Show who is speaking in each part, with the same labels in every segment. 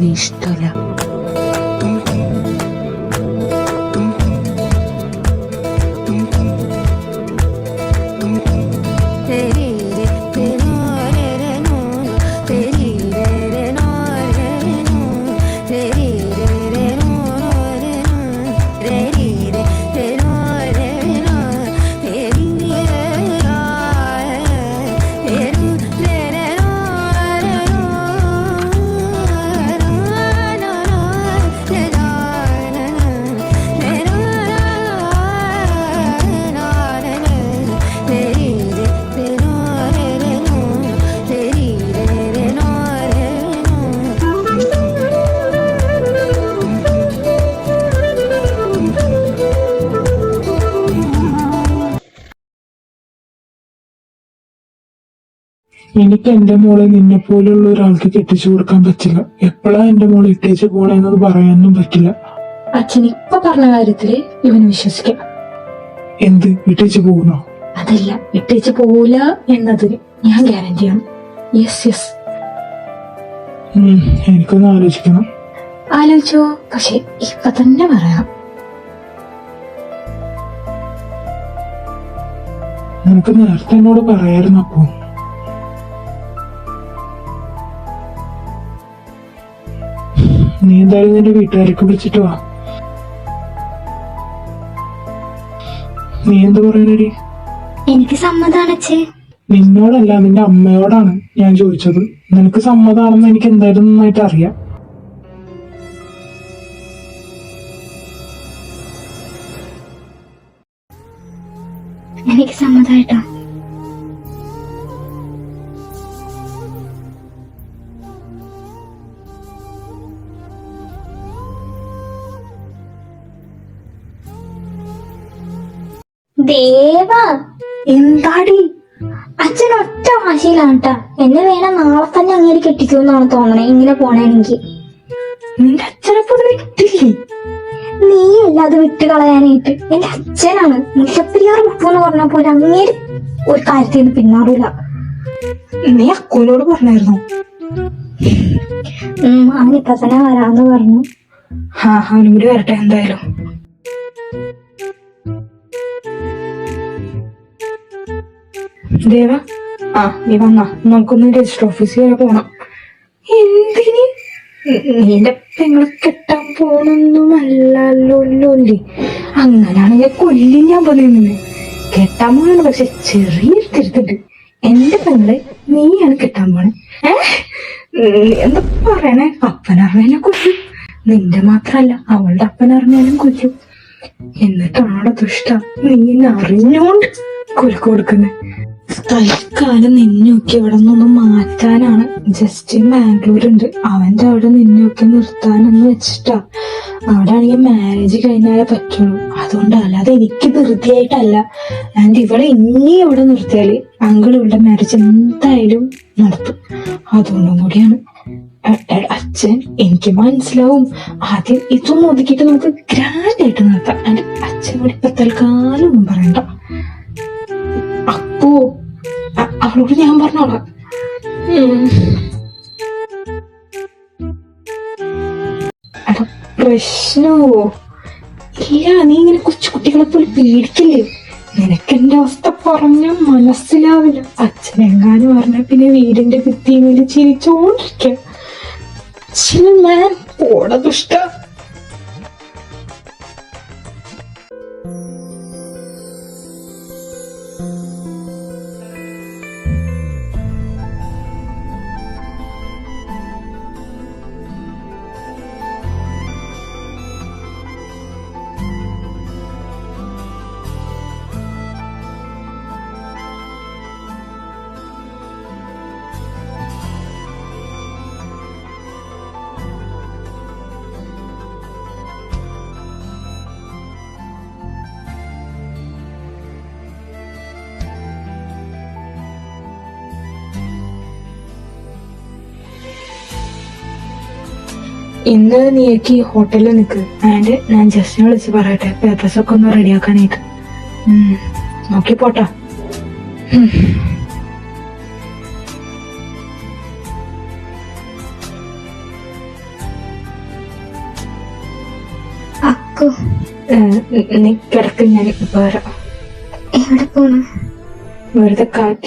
Speaker 1: അവന് ഇഷ്ടമല്ല.
Speaker 2: എനിക്ക് എന്റെ മോളെ നിന്നെ പോലെയുള്ള ഒരാൾക്ക് കെട്ടിച്ചു കൊടുക്കാൻ പറ്റില്ല. എപ്പോഴാ എന്റെ മോളെ ഇട്ടേച്ച് പോണേന്നത് പറയാനും പറ്റില്ല.
Speaker 3: അച്ഛൻ ഇപ്പൊ പറഞ്ഞ കാര്യത്തില് ഇവന് വിശ്വസിക്കാം.
Speaker 2: എന്ത് ഇട്ടേച്ച് പോകുന്നോ?
Speaker 3: അതല്ല, ഇട്ടേച്ച് പോവില്ല എന്നതിന് ഞാൻ ഗ്യാരണ്ടിയാണ്. Yes yes.
Speaker 2: എനിക്കൊന്ന് ആലോചിക്കണം.
Speaker 3: ആലോചിച്ചോ, പക്ഷെ ഇപ്പൊ തന്നെ പറയാം.
Speaker 2: നിനക്ക് നേരത്തെ എന്നോട് പറയായിരുന്നു. അപ്പോ നീ എന്തായാലും നിന്റെ വീട്ടുകാരൊക്കെ വിളിച്ചിട്ട് വാ. നീ എന്ത് പറയണടി?
Speaker 4: എനിക്ക് സമ്മതാണച്ചേ.
Speaker 2: നിന്നോടല്ല, നിന്റെ അമ്മയോടാണ് ഞാൻ ചോദിച്ചത്. നിനക്ക് സമ്മതാണെന്ന് എനിക്ക് എന്തായാലും നന്നായിട്ട് അറിയാം.
Speaker 4: എനിക്ക് സമ്മതായിട്ടോ? ദേവാ,
Speaker 3: എന്താടി?
Speaker 4: അച്ഛൻ ഒറ്റ വാശിയിലാണ് കേട്ടാ. എന്നെ വേണം നാളെ തന്നെ അങ്ങനെ കെട്ടിക്കുമെന്നാണ് തോന്നണേ ഇങ്ങനെ പോണെങ്കിൽ.
Speaker 3: നിന്റെ അച്ഛനെ പൊതുവെ കിട്ടില്ലേ?
Speaker 4: നീ അല്ലാതെ വിട്ട് കളയാനായിട്ട്. എന്റെ അച്ഛനാണ്. മുല്ലപ്പെരിയാർ ഉപ്പു എന്ന് പറഞ്ഞ പോലെ അങ്ങേര് ഒരു കാര്യത്തിൽ നിന്ന് പിന്മാറൂല.
Speaker 3: നീ അക്കുവിനോട് പറഞ്ഞായിരുന്നോ?
Speaker 4: അവൻ ഇപ്പൊ തന്നെ വരാന്ന് പറഞ്ഞു.
Speaker 3: അവനും കൂടി വരട്ടെ എന്തായാലും. ദേവ, നീ വന്നാ നമുക്കൊന്ന് രജിസ്റ്റർ ഓഫീസിൽ വരെ പോണം. എന്തിന്? നിന്റെ പെങ്ങളെ കെട്ടാൻ പോണൊന്നുമല്ലല്ലോ. അങ്ങനാണെങ്കിൽ കൊല്ലും ഞാൻ പറയുന്നത്. കെട്ടാൻ പോണുണ്ട്, പക്ഷെ ചെറിയൊരു തിരുത്തുണ്ട്. എന്റെ പെങ്ങളെ നീയാണ് കെട്ടാൻ പോണേ. എന്താ പറയണേ? അപ്പനറിഞ്ഞാലും കൊല്ലും. നിന്റെ മാത്രല്ല, അവളുടെ അപ്പനറിഞ്ഞാലും കൊല്ലും. എന്നിട്ടാണോ ദുഷ്ട നീ അറിഞ്ഞോണ്ട് കൊലക്ക് കൊടുക്കുന്നത്? തൽക്കാലം നിന്നൊക്കെ ഇവിടെ നിന്നൊന്ന് മാറ്റാനാണ്. ജസ്റ്റിൻ ബാംഗ്ലൂരുണ്ട്, അവന്റെ അവിടെ നിന്നൊക്കെ നിർത്താനെന്ന് വെച്ചിട്ടാ. അവിടെ ആണെങ്കിൽ മാരേജ് കഴിഞ്ഞാലേ പറ്റുള്ളൂ. അതുകൊണ്ട് അല്ലാതെ എനിക്ക് ധൃതിയായിട്ടല്ല. ആൻഡ് ഇവിടെ ഇനി അവിടെ നിർത്തിയാല് അങ്കിൾ ഇവിടെ മാരേജ് എന്തായാലും നടത്തും. അതുകൊണ്ടും കൂടിയാണ്. അച്ഛൻ എനിക്ക് മനസ്സിലാവും. ആദ്യം ഇതൊന്നും ഒതുക്കിയിട്ട് നമുക്ക് ഗ്രാൻഡ് ആയിട്ട് നടത്താം. ആൻഡ് അച്ഛൻ കൂടി ഇപ്പൊ തൽക്കാലം ഒന്നും പറയണ്ട. അപ്പോ അവളോട് ഞാൻ പറഞ്ഞോളാം. എടാ, പ്രശ്നമോ ഇല്ല. നീ ഇങ്ങനെ കൊച്ചുകുട്ടികളെ പോലെ പേടിക്കില്ലേ? നിനക്ക് എന്റെ അവസ്ഥ പറഞ്ഞ മനസ്സിലാവില്ല. അച്ഛനെങ്ങാനും പറഞ്ഞ പിന്നെ വീടിന്റെ ഭിത്തിയിൽ ചിരിച്ചോണ്ടിരിക്കാം. പോട ദുഷ്ട. ഇന്ന് നീക്ക് ഈ ഹോട്ടലിൽ നിൽക്ക്. ആൻഡ് ഞാൻ ജസ്റ്റിനെ വിളിച്ച് പറയട്ടെ പേപ്പേഴ്സ് ഒക്കെ ഒന്ന് റെഡിയാക്കാനായിട്ട്. നോക്കി പോട്ടാ. നീ കിടക്ക്, ഞാൻ ഇപ്പൊ വരാം.
Speaker 4: എവിടെ പോണു?
Speaker 3: വെറുതെ കാറ്റ്.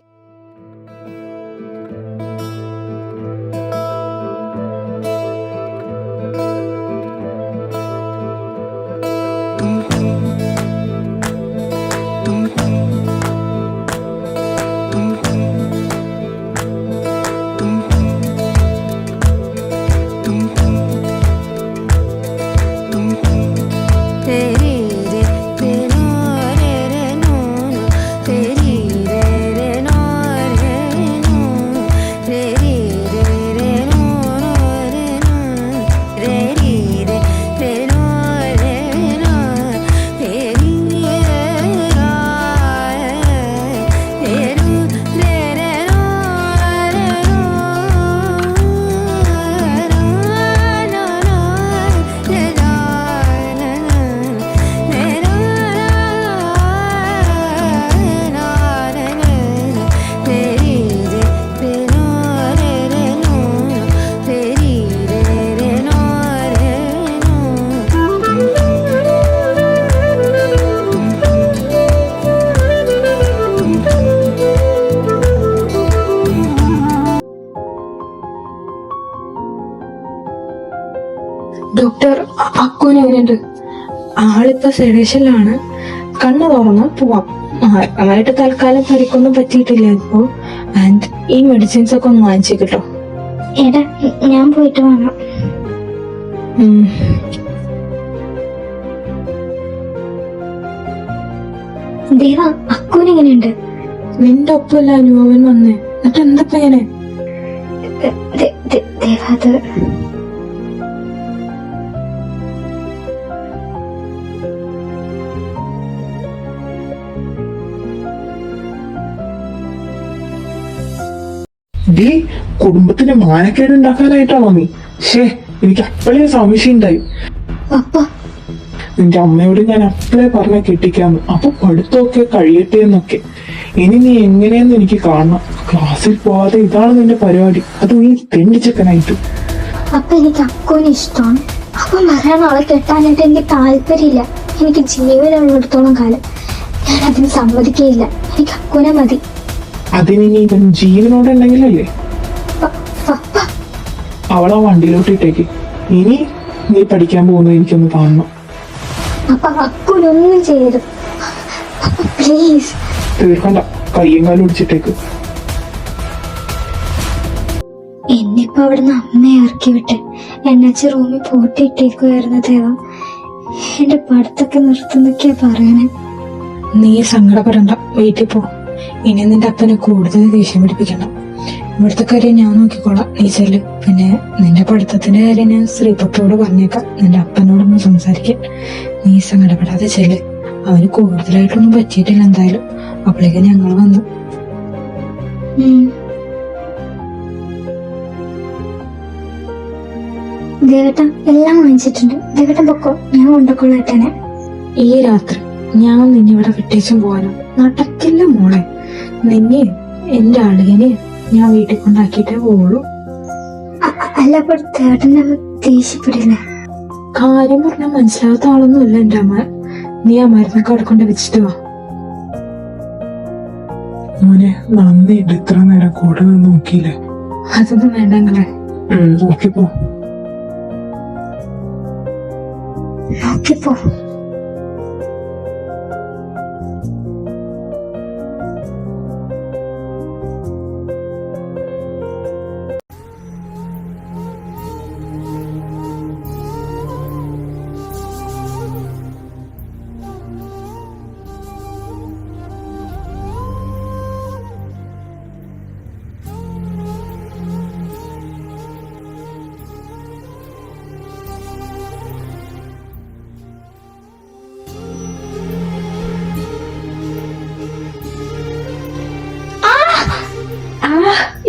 Speaker 3: ഡോക്ടർ, അക്കുവിന് എങ്ങനെയുണ്ട്? ആളിപ്പോ സെഡേഷനിലാണ്. കണ്ണ് തുറന്നാൽ പോവാം. നന്നായിട്ട് തൽക്കാലം പരിക്കൊന്നും പറ്റിയിട്ടില്ല ഇപ്പോ. ആൻഡ് ഈ മെഡിസിൻസ് ഒക്കെ ഒന്ന് വാങ്ങിച്ചു കിട്ടോ.
Speaker 4: എടാ, ഞാൻ പോയിട്ട് വാങ്ങാം. ദേവ, അക്കുവിന് എങ്ങനെയുണ്ട്?
Speaker 3: നിന്റെ ഒപ്പമല്ല അനുഭവൻ വന്നേ. എന്നിട്ട് എന്തപ്പ എങ്ങനെ?
Speaker 4: ദേവ, അത്
Speaker 2: ദേ, കുടുംബത്തിന് മാനക്കേട് ഉണ്ടാക്കാനായിട്ടാണോ നീ? എനിക്ക് അപ്പോഴേ സംശയം ഉണ്ടായി.
Speaker 4: പപ്പ,
Speaker 2: നിന്റെ അമ്മയോട് ഞാൻ അപ്പോഴേ പറഞ്ഞ കെട്ടിക്കാന്ന്. അപ്പൊ പഠിത്തമൊക്കെ കഴിയട്ടെ എന്നൊക്കെ. ഇനി നീ എങ്ങനെയെന്ന് എനിക്ക് കാണണം. ക്ലാസ്സിൽ പോവാതെ ഇതാണ് നിന്റെ പരിപാടി, അത് നീ തെണ്ടിച്ചക്കനായിട്ട്.
Speaker 4: അപ്പൊ എനിക്ക് അക്കുവിന് ഇഷ്ടമാണ്. അപ്പൊ മരണ ആളെ കെട്ടാനായിട്ട് എനിക്ക് താല്പര്യമില്ല. എനിക്ക് ജീവനുള്ളിടത്തോളം കാലം ഞാൻ അതിന് സമ്മതിക്കുകയില്ല. എനിക്ക് അക്കുവിനെ മതി.
Speaker 2: അതിനി നീ ഇവൻ ജീവനോടുണ്ടെങ്കിലല്ലേ?
Speaker 4: പപ്പ,
Speaker 2: അവളാ വണ്ടിയിലോട്ട് ഇട്ടേക്ക്. ഇനി നീ പഠിക്കാൻ പോകുന്നത് എനിക്കൊന്ന് കാണണം.
Speaker 4: അപ്പൊ അക്കുനൊന്നും ചെയ്തു. പ്ലീസ്.
Speaker 2: തീർക്കണ്ട, കയ്യും കാലും ഒടിച്ചിട്ടേക്ക്.
Speaker 4: എന്നിപ്പോ അവിടുന്ന് അമ്മയെ ഇറക്കി വിട്ട് എന്നുവെച്ച് റൂമിൽ പൂട്ടിയിട്ടേക്കുമായിരുന്നു ദേവ. എന്റെ പഠിത്തൊക്കെ നിർത്തുന്നൊക്കെയാ പറയണേ.
Speaker 3: നീ സങ്കടപ്പെടണ്ട, വീട്ടിൽ പോ. ഇനി നിന്റെ അപ്പനെ കൂടുതൽ ദേഷ്യം പിടിപ്പിക്കണം. ഇവിടുത്തെ കാര്യം ഞാൻ നോക്കിക്കോളാം, നീ ചെല്ല്. പിന്നെ നിന്റെ പഠിത്തത്തിന്റെ കാര്യം ഞാൻ ശ്രീപത്തോട് പറഞ്ഞേക്കാം. നിന്റെ അപ്പനോടൊന്ന് സംസാരിക്കാൻ. നീ സങ്കടപ്പെടാതെ ചെല്ല്. അവന് കൂടുതലായിട്ടൊന്നും പറ്റിയിട്ടില്ല എന്തായാലും. അപ്പോഴേക്ക് ഞങ്ങൾ വന്നു.
Speaker 4: ദേവട്ട എല്ലാം വാങ്ങിച്ചിട്ടുണ്ട്. ദേവട്ട പൊക്കോ, ഞാൻ കൊണ്ടുകൊള്ളാട്ടെ.
Speaker 3: ഈ രാത്രി ഞാൻ നിന്നെ ഇവിടെ വിട്ടേച്ചും പോവാനോ? നടക്കില്ല മോളെ. നിന്നെ എന്റെ അളിയനെ ഞാൻ വീട്ടിൽ കൊണ്ടാക്കിയിട്ടേ പോവുള്ളൂ.
Speaker 4: അല്ല, അപ്പോൾ ദേവട്ടൻ ദേഷ്യപ്പെടില്ലേ?
Speaker 3: കാര്യം പറഞ്ഞാൽ മനസ്സിലാവാത്ത ആളൊന്നുമല്ല എന്റെ അമ്മ. നീ ആ മരുന്നൊക്കെ അവിടെ കൊണ്ട് വെച്ചിട്ട് വാ.
Speaker 2: മോനെ, നന്ദിയുണ്ട് ഇത്ര നേരം കൂടെ നിന്ന് നോക്കിയില്ലേ.
Speaker 3: അതൊന്നും വേണ്ടെങ്കിലേ.
Speaker 2: നോക്കിപ്പോ.
Speaker 4: നോക്കിപ്പോ.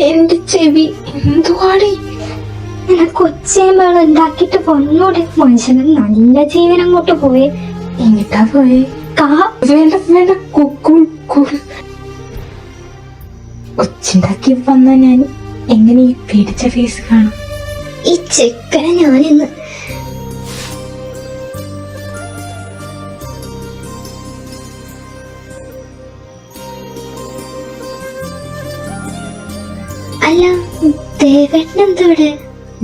Speaker 3: എന്റെ ചെവി എന്തുവാടി?
Speaker 4: കൊച്ചയും വേളം ഉണ്ടാക്കിട്ട് പൊന്നോടെ. മനുഷ്യന് നല്ല ജീവൻ അങ്ങോട്ട് പോയേ.
Speaker 3: എങ്ങിട്ടാ പോയേ? വേണ്ട വേണ്ട, ഒച്ചുണ്ടാക്കി വന്ന ഞാൻ എങ്ങനെ ഈ പേടിച്ച ഫേസ് കാണും?
Speaker 4: ഈ ചെക്കനെ ഞാനിന്ന് ദേവേട്ടനെന്താ ഇവിടെ?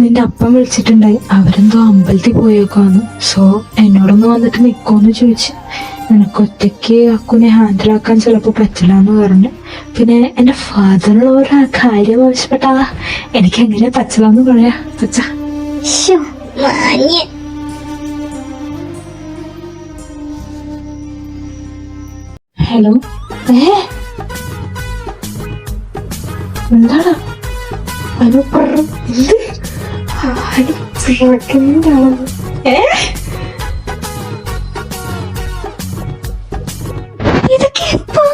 Speaker 3: നിന്റെ അപ്പം വിളിച്ചിട്ടുണ്ടായി, അവരെന്തോ അമ്പലത്തിൽ പോയേക്കാന്ന്. സോ എന്നോടൊന്ന് വന്നിട്ട് നിക്കോന്ന് ചോദിച്ചു. നിനക്ക് ഒറ്റയ്ക്ക് അക്കുനെ ഹാൻഡിലാക്കാൻ ചിലപ്പോ പറ്റില്ല എന്ന് പറഞ്ഞു. പിന്നെ എന്റെ ഫാദറിനുള്ള ഒരു കാര്യം ആവശ്യപ്പെട്ടാ എനിക്ക് എങ്ങനെ പറ്റില്ലാന്ന് പറയാ പച്ച.
Speaker 4: ശ്ശോ, മാന്യൻ.
Speaker 3: ഹലോ, എന്താടാ അനു എന്ത്
Speaker 4: ഇതൊക്കെ എപ്പോ?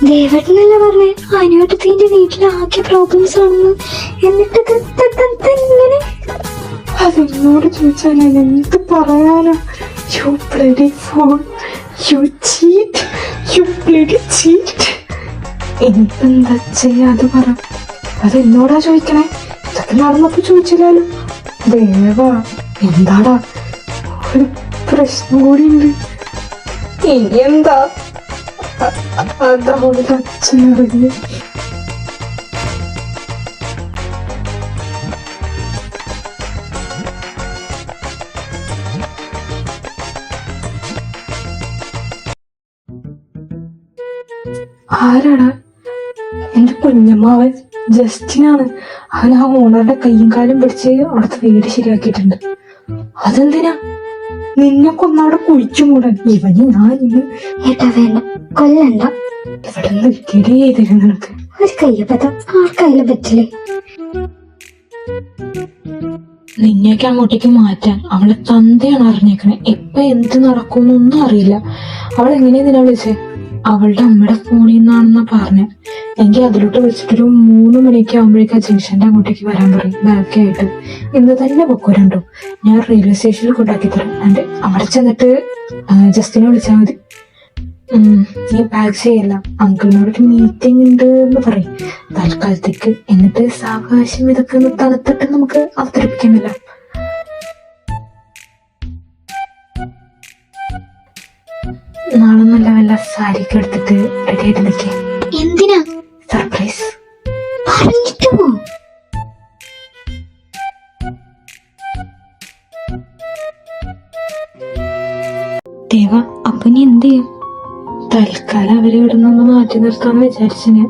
Speaker 4: ദേവേട്ടനല്ലേ പറഞ്ഞേ അനുവേട്ടത്തിന്റെ വീട്ടിലാകെ പ്രോബ്ലംസ് ആണെന്ന്. എന്നിട്ട് ഇങ്ങനെ
Speaker 3: അതെന്നോട് ചോദിച്ചാൽ ഞാൻ എന്ത് പറയാനാ? You bloody fool, you cheat, you bloody cheat. എനിക്കെന്താ ചെയ്യാതെ പറ. അതെന്നോടാ ചോദിക്കണേ? ഇതൊക്കെ നടന്നപ്പോ ചോദിച്ചില്ലല്ലോ. ദേവാ എന്താടാ, ഒരു പ്രശ്നം കൂടി ഉണ്ട്. ഇനി എന്താ? അതവളുടെ അച്ഛനറിഞ്ഞു. ആരാടാ? എന്റെ കുഞ്ഞമ്മാവൻ ജസ്റ്റിനാണ്. അവൻ ആ ഓണറുടെ കയ്യും കാലും പിടിച്ച് അവിടുത്തെ വീട് ശരിയാക്കിയിട്ടുണ്ട്. അതെന്തിനാ? നിന്നെ കൊന്നവിടെ കുഴിച്ചു മൂടാൻ. ഇവന് ഞാൻ ഇന്ന്
Speaker 4: ഏട്ടാ വേണ്ട, കൊല്ലണ്ട.
Speaker 3: ഇവിടെ നിന്ന് കിടി ചെയ്തിരുന്നു നിനക്ക്.
Speaker 4: ഒരു കയ്യപ്പത്തം ആർക്കായാലും പറ്റില്ലേ?
Speaker 3: നിന്നെയൊക്കെ അങ്ങോട്ടേക്ക് മാറ്റാൻ അവളെ തന്തയാണ് അറിഞ്ഞേക്കണേ. ഇപ്പൊ എന്ത് നടക്കുമെന്നൊന്നും അറിയില്ല. അവൾ എങ്ങനെയാ നിന്നെ വിളിച്ചേ? അവളുടെ അമ്മയുടെ ഫോണിൽ നിന്നാണെന്നാ പറഞ്ഞ. എങ്കിൽ അതിലോട്ട് വിളിച്ചിട്ടൊരു 3 മണിയൊക്കെ ആകുമ്പോഴേക്കും ജംഗ്ഷന്റെ അങ്ങോട്ടേക്ക് വരാൻ പറയും ബാക്കായിട്ട്. ഇന്ന് തന്നെ പൊക്കോ രണ്ടോ. ഞാൻ റെയിൽവേ സ്റ്റേഷനിൽ കൊണ്ടാക്കി തരാം. ആൻഡ് അവിടെ ചെന്നിട്ട് ജസ്റ്റിനെ വിളിച്ചാൽ മതി. നീ പാക്ക് ചെയ്യല്ല, അങ്കിളിനോടൊരു മീറ്റിംഗ് ഉണ്ട് എന്ന് പറയും തൽക്കാലത്തേക്ക്. എന്നിട്ട് സാവകാശം ഇതൊക്കെ ഒന്ന് തണുത്തിട്ട് നമുക്ക് അവതരിപ്പിക്കുന്നില്ല. നാളെ നല്ല വല്ല സാരിയൊക്കെ എടുത്തിട്ട് റെഡി ആയിട്ട് നിൽക്കേ.
Speaker 4: എന്തിനാ?
Speaker 3: സർപ്രൈസ്.
Speaker 4: പറഞ്ഞിട്ട് പോ.
Speaker 3: ദേവ, അപ്പൊ നീ എന്ത് ചെയ്യും? തൽക്കാലം അവരെ ഇവിടെ നിന്ന് മാറ്റി നിർത്താന്ന് വിചാരിച്ചു ഞാൻ.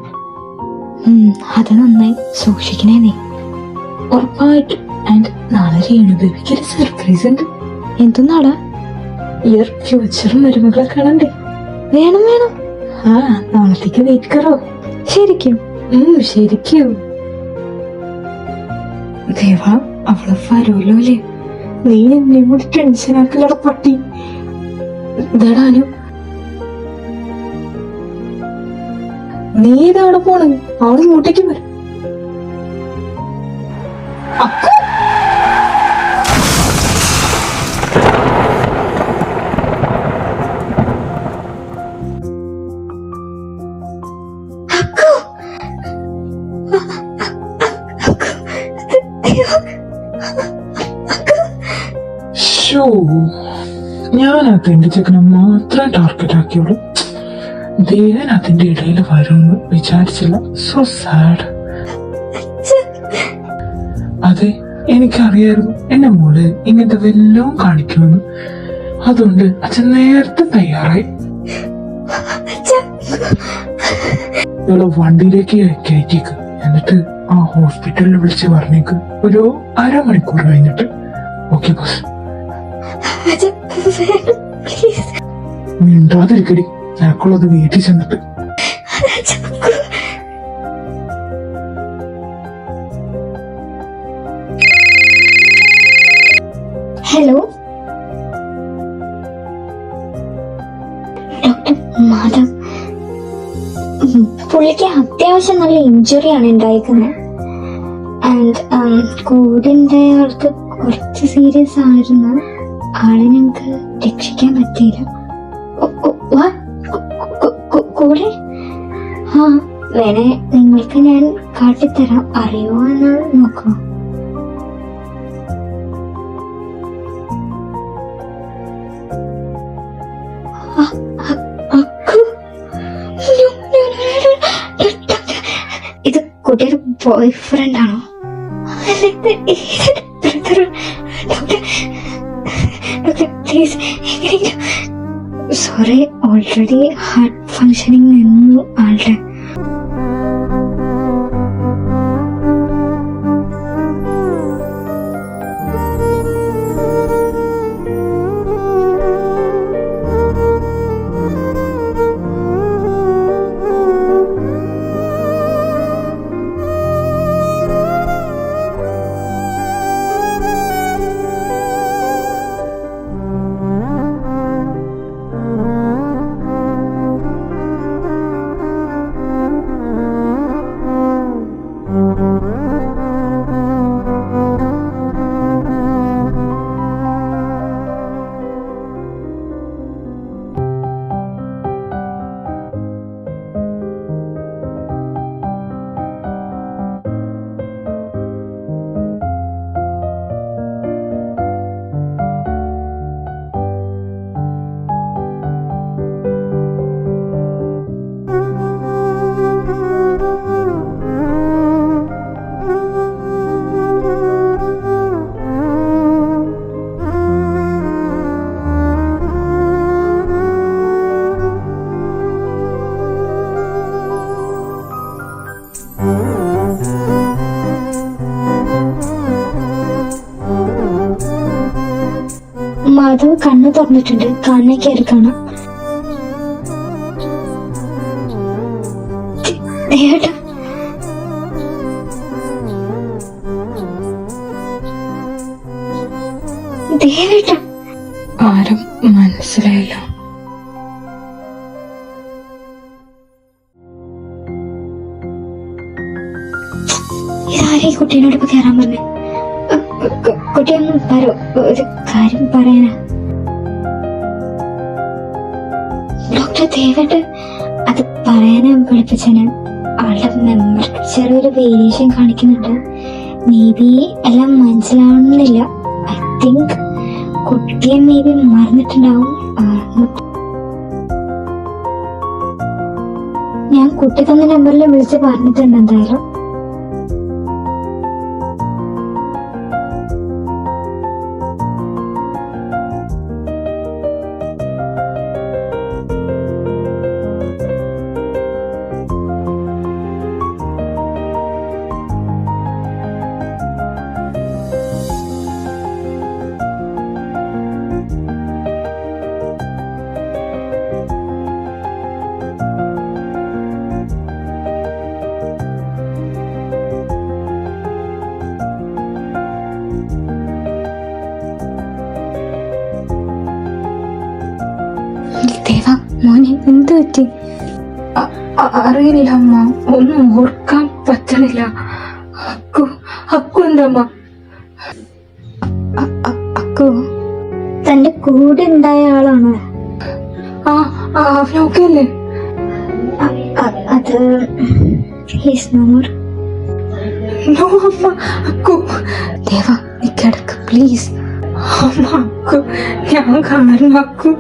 Speaker 3: അത് നന്നായി. സൂക്ഷിക്കണേ നീ. ഉറപ്പായിട്ടും. ആൻഡ് നാളെ രേണു ബേബിക്ക് ഒരു സർപ്രൈസ് ഉണ്ട്. എന്തെന്നാടാ? ഇയർ ഫ്യൂച്ചർ മരുമകളെ കാണണ്ടേ?
Speaker 4: വേണം വേണം.
Speaker 3: ആ, നാളത്തേക്ക് വെയിറ്റ് കറോ.
Speaker 4: ശരിക്കും?
Speaker 3: ശരിക്കും. ദേവ, അവള് വരൂല്ലോ അല്ലേ? നീ എന്നെ കൂടി ടെൻഷൻ ആക്കലട പട്ടി. ഇതാടാനു, നീ ഇതവിടെ പോണു? അവള് ഇങ്ങോട്ടേക്ക് വരും. അക്കു,
Speaker 2: ഞാൻ അതിന്റെ ചെക്കനെ മാത്രം ടാർഗറ്റ് ആക്കിയുള്ളൂ. ദേവൻ അതിന്റെ ഇടയിൽ വരുമെന്ന് വിചാരിച്ചില്ല. So sad. അതെ, എനിക്കറിയായിരുന്നു എന്റെ മോള് ഇങ്ങനത്തെ വല്ലതും കാണിക്കുമെന്ന്. അതുകൊണ്ട് അച്ഛൻ നേരത്തെ തയ്യാറായി. ഇവളെ വണ്ടിയിലേക്ക് കയറ്റിക്ക്. എന്നിട്ട് ആ ഹോസ്പിറ്റലിൽ വിളിച്ച് പറഞ്ഞേക്ക് ഒരു 1/2 മണിക്കൂർ കഴിഞ്ഞിട്ട്. Okay boss. മിണ്ടാതിരിക്കടി, നിനക്കുള്ളത് വീട്ടിൽ ചെന്നിട്ട്.
Speaker 4: Hello doctor Madhav. പുള്ളിക്ക് അത്യാവശ്യം നല്ല ഇഞ്ചുറി ആണ് ഉണ്ടായിരിക്കുന്നത്. ആൻഡ് കൂടിന്റെ ആൾക്ക് കുറച്ച് സീരിയസ് ആയിരുന്നു. ആളെ ഞങ്ങൾക്ക് രക്ഷിക്കാൻ പറ്റിയില്ല. കൂടെ ആ വേണേ നിങ്ങൾക്ക് ഞാൻ കാട്ടിത്തരാം. അറിയോ എന്ന് നോക്കൂ. ഇത് കുട്ടിയുടെ ബോയ് ഫ്രണ്ട് ആണോ? Please sorry, already heart functioning നിന്നു ആളുടെ. മാധവ് കണ്ണു തുറന്നിട്ടുണ്ട്, കണ്ണേ കയറി കാണാം. ദേവേട്ടാ, ദേവേട്ടാ.
Speaker 3: ആരും മനസ്സിലായില്ല.
Speaker 4: ഇതാരെ കുട്ടീനോട് ഇപ്പൊ കയറാൻ പറഞ്ഞേ? കുട്ടിയൊന്നും പറ, ഒരു കാര്യം പറയാനാ. ഡോക്ടർ ദേവേട്ട് അത് പറയാനാ വിളിപ്പിച്ചന്. ആളുടെ മെമ്മറിക്ക് ചെറിയൊരു വേരിയേഷൻ കാണിക്കുന്നുണ്ട്. മേ ബി എല്ലാം മനസ്സിലാവണമെന്നില്ല. ഐ തിങ്ക് കുട്ടിയെ മേ ബി മറന്നിട്ടുണ്ടാവും. ഞാൻ കുട്ടി തന്ന നമ്പറിൽ വിളിച്ച് പറഞ്ഞിട്ടുണ്ട് എന്തായാലും.
Speaker 3: ദേവ മോനെ എന്ത് പറ്റി? അറിയില്ല അമ്മ, ഒന്നും ഓർക്കാൻ പറ്റണില്ല. അക്കു എന്താമ്മ? അക്കു
Speaker 4: തന്റെ കൂടെ ഉണ്ടായ ആളാണ്.
Speaker 3: അവനൊക്കെ അല്ലേ?
Speaker 4: അത് ഹിസ് നോ മോർ.
Speaker 3: നോ അമ്മ, അക്കു. ദേവ നീ കിടക്ക് പ്ലീസ്. അമ്മ അക്കു, ഞാൻ കാരണം അക്കു.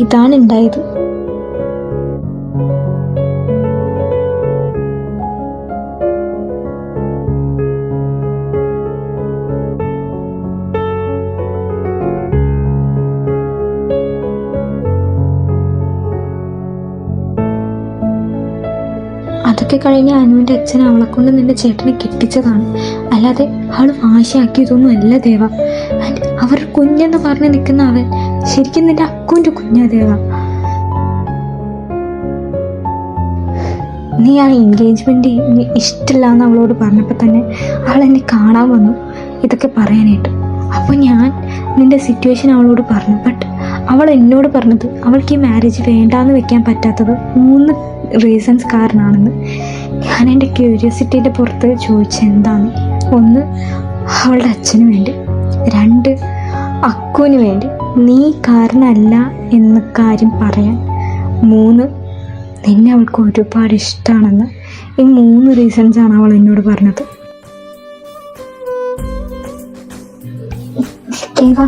Speaker 1: ഇതാണ് ഉണ്ടായത്. അതൊക്കെ കഴിഞ്ഞ് അനുവിന്റെ അച്ഛൻ അവളെ കൊണ്ട് നിന്റെ ചേട്ടനെ കെട്ടിച്ചതാണ്. അല്ലാതെ അവൾ വാശിയാക്കിയതൊന്നും അല്ല ദേവ. അവർ കുഞ്ഞെന്ന് പറഞ്ഞ് നിൽക്കുന്ന അവൻ ശരിക്കും നിന്റെ അക്കുവിന്റെ കുഞ്ഞാ ദേവ. നീ ആ എൻഗേജ്മെന്റ് ഇഷ്ടമില്ല എന്ന് അവളോട് പറഞ്ഞപ്പോൾ തന്നെ അവൾ എന്നെ കാണാൻ വന്നു ഇതൊക്കെ പറയാനായിട്ട്. അപ്പോൾ ഞാൻ നിന്റെ സിറ്റുവേഷൻ അവളോട് പറഞ്ഞു. ബട്ട് അവൾ എന്നോട് പറഞ്ഞത് അവൾക്ക് ഈ മാരേജ് വേണ്ടാന്ന് വെക്കാൻ പറ്റാത്തത് 3 റീസൺസ് കാരണമാണെന്ന്. ഞാൻ എൻ്റെ ക്യൂരിയോസിറ്റിയുടെ പുറത്ത് ചോദിച്ചത് എന്താണ്? 1, അവളുടെ അച്ഛന് വേണ്ടി. 2, അക്കുവിന് വേണ്ടി നീ കാരണമല്ല എന്ന കാര്യം പറയാൻ. 3, നിന്നെ അവൾക്ക് ഒരുപാട് ഇഷ്ടമാണെന്ന്. ഈ 3 റീസൺസാണ് അവൾ എന്നോട് പറഞ്ഞത്.
Speaker 4: ദേവ,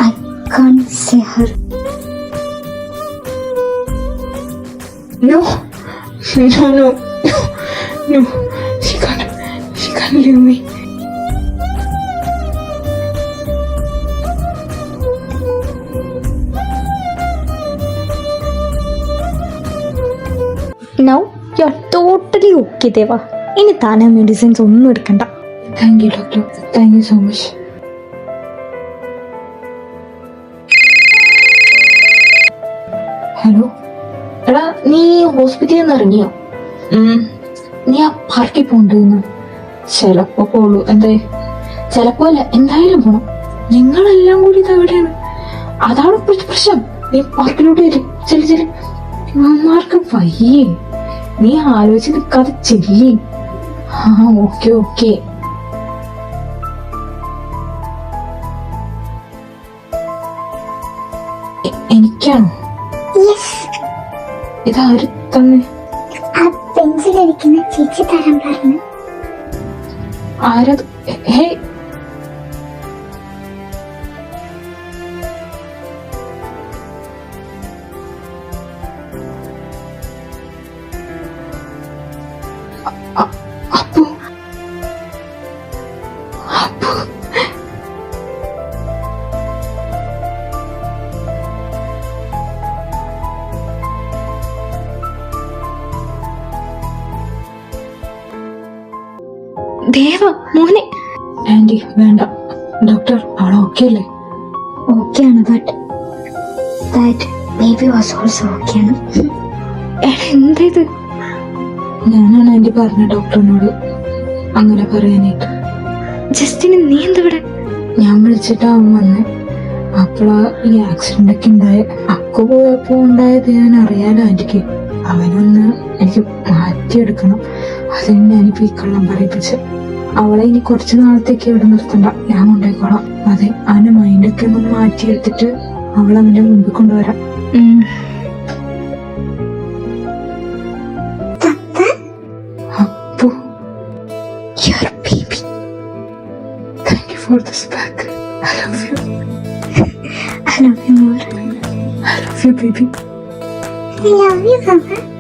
Speaker 4: I can't see her.
Speaker 3: No, no, no, no. She can't leave me.
Speaker 1: Now you are totally okay Deva. ഇനി താനാ മെഡിസിൻസ് ഒന്നും എടുക്കണ്ട.
Speaker 3: Thank you, doctor. Thank you so much. Hello, എടാ നീ ഹോസ്പിറ്റലിൽ നിന്ന് ഇറങ്ങിയോ? നീ ആ പാർക്കിൽ പോണ്ടെന്ന്. ചിലപ്പോ പോളൂ. എന്തേ? ചിലപ്പോ അല്ല, എന്തായാലും പോണം. നിങ്ങളെല്ലാം കൂടി ഇത് എവിടെയാണ്? അതാണ് പ്രശ്നം. നീ പാർക്കിലോട്ട് വരും. ചെല്ലു. അമ്മമാർക്ക് വയ്യേ. നീ ആലോചിച്ച് നിൽക്കാതെ ചെല്ലി. ആ, ഓക്കെ. എനിക്കാണോ? ഇതാര് തന്നെ?
Speaker 4: ആ പെൻസിലിരിക്കുന്ന ചേച്ചി തരാൻ പറഞ്ഞു.
Speaker 3: ആരത്? ഹേ, അപ്പു.
Speaker 1: ദേവ മോനെ.
Speaker 3: ആന്റി വേണ്ട. ഡോക്ടർ അവൾ ഓക്കെ അല്ലേ?
Speaker 4: ഓക്കെയാണ്, but that baby was also ഓക്കെയാണ്.
Speaker 1: എടാ എന്താ ഇത്?
Speaker 3: ഞാനാണ് ആന്റി പറഞ്ഞ ഡോക്ടറിനോട് അങ്ങനെ പറയാനായിട്ട്.
Speaker 1: ജസ്റ്റിന് നീ എന്തിവിടെ?
Speaker 3: ഞാൻ വിളിച്ചിട്ടാവും വന്നേ. അപ്പോഴാ ഈ ആക്സിഡന്റ് ഒക്കെ ഉണ്ടായ. അക്കു പോയപ്പോ ഉണ്ടായത് ഞാൻ അറിയാലോ ആന്റിക്ക്. അവനൊന്ന് എനിക്ക് മാറ്റിയെടുക്കണം. അതിന് ഞാനിപ്പോ ഈ കള്ളം പറയിപ്പിച്ച്. അവളെ ഇനി കുറച്ച് നാളത്തേക്ക് ഇവിടെ നിർത്തണ്ട, ഞാൻ കൊണ്ടുപോയിക്കോളാം. അതെ, അവന്റെ മൈൻഡൊക്കെ ഒന്ന് മാറ്റിയെടുത്തിട്ട് അവളെ അവന്റെ മുമ്പിൽ കൊണ്ടുവരാം. Appu,
Speaker 1: Your baby.
Speaker 3: thank you for this bag. I love you.
Speaker 1: I love you more.
Speaker 3: I love you, baby.
Speaker 4: I love you, Papa.